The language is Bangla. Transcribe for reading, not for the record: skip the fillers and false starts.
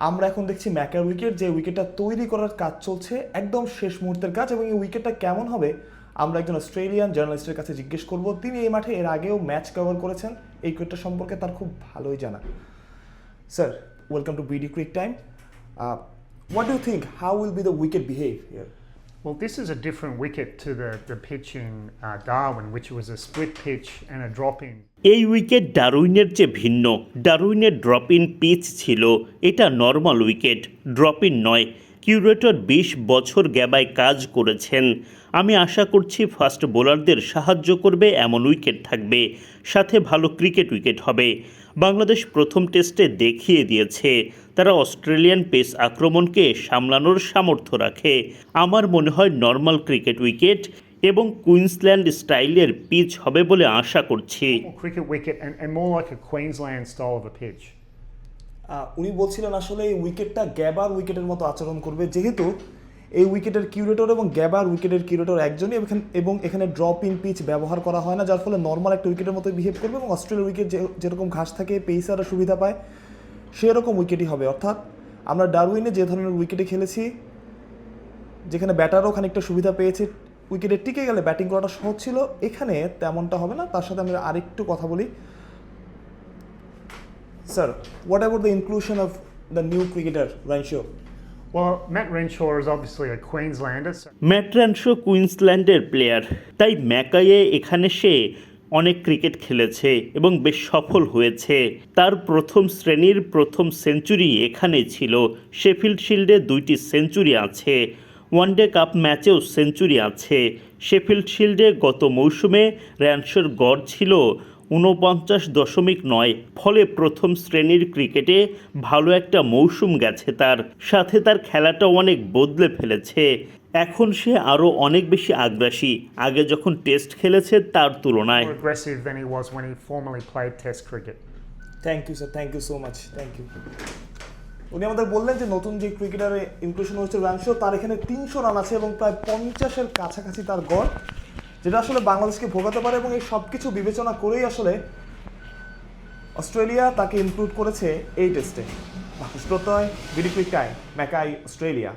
আমরা এখন দেখছি ম্যাকার উইকেট, যে উইকেটটা তৈরি করার কাজ চলছে, একদম শেষ মুহূর্তের কাজ। এবং এই উইকেটটা কেমন হবে আমরা একজন অস্ট্রেলিয়ান জার্নালিস্টের কাছে জিজ্ঞেস করব। তিনি এই মাঠে এর আগেও ম্যাচ কভার করেছেন, এই উইকেটটা সম্পর্কে তার খুব ভালোই জানা। Sir, welcome to BD Crick Time. What do you think? How will be the wicket behave here? Well, this is a different wicket to the pitch in Darwin, which was a split pitch and a drop-in. এই উইকেট ডারউইনের চেয়ে ভিন্ন। ডারউইনের ড্রপ ইন পিচ ছিল, এটা নর্মাল উইকেট, ড্রপ ইন নয়। কিউরেটর ২০ বছর গ্যাবায় কাজ করেছেন। আমি আশা করছি ফাস্ট বোলারদের সাহায্য করবে এমন উইকেট থাকবে, সাথে ভালো ক্রিকেট উইকেট হবে। বাংলাদেশ প্রথম টেস্টে দেখিয়ে দিয়েছে তারা অস্ট্রেলিয়ান পেস আক্রমণকে সামলানোর সামর্থ্য রাখে। আমার মনে হয় নর্মাল ক্রিকেট উইকেট এবং কুইন্সল্যান্ড স্টাইলের পিচ হবে বলে আশা করছি। Cricket wicket and more like a Queensland style of a pitch. উনি বলছিলেন আসলে এই উইকেটটা গ্যাবার উইকেটের মতো আচরণ করবে, যেহেতু এই উইকেটের কিউরেটর এবং গ্যাবার উইকেটের কিউরেটর একজনই, এবং এখানে ড্রপ ইন পিচ ব্যবহার করা হয় না, যার ফলে নর্মাল একটা উইকেটের মতো বিহেভ করবে। এবং অস্ট্রেলিয়ার উইকেট যেরকম ঘাস থাকে, পেসাররা সুবিধা পায়, সেরকম উইকেটই হবে। অর্থাৎ আমরা ডারউইনে যে ধরনের উইকেটে খেলেছি, যেখানে ব্যাটারও খানিকটা সুবিধা পেয়েছে, উইকেটে টিকে গেলে ব্যাটিং করাটা সহজ ছিল, এখানে তেমনটা হবে না। তার সাথে আমরা আরেকটু কথা বলি। Sir, what about the inclusion of the new cricketer Renshaw? Well, Matt Renshaw is obviously a Queenslander. Matt Renshaw কুইন্সল্যান্ডের প্লেয়ার, তাই ম্যাকাইয়ে এখানে সে অনেক ক্রিকেট খেলেছে এবং বেশ সফল হয়েছে। তার প্রথম শ্রেণীর প্রথম সেঞ্চুরি এখানে ছিল। শেফিল্ড শিল্ডে 2টি সেঞ্চুরি আছে, ওয়ানডে কাপ ম্যাচেও সেঞ্চুরি আছে। শেফিল্ড শিল্ডে গত মৌসুমে র্যানশোর গড় ছিল 49.9, ফলে প্রথম শ্রেণীর ক্রিকেটে ভালো একটা মৌসুম গেছে তার। সাথে তার খেলাটাও অনেক বদলে ফেলেছে। এখন সে আরও অনেক বেশি আগ্রাসী, আগে যখন টেস্ট খেলেছে তার তুলনায়। More aggressive than he was when he formerly played Test cricket. Thank you sir, thank you so much, thank you. উনি আমাদের বললেন যে নতুন যে ক্রিকেটারে ইনক্লুশন হচ্ছে রানশো, তার এখানে 300 রান আছে এবং প্রায় 50-এর কাছাকাছি তার গড়, যেটা আসলে বাংলাদেশকে ভোগাতে পারে। এবং এই সব কিছু বিবেচনা করেই আসলে অস্ট্রেলিয়া তাকে ইনক্লুড করেছে এই টেস্টে। প্রত্যয়, BD Crick time, Mackay, Australia.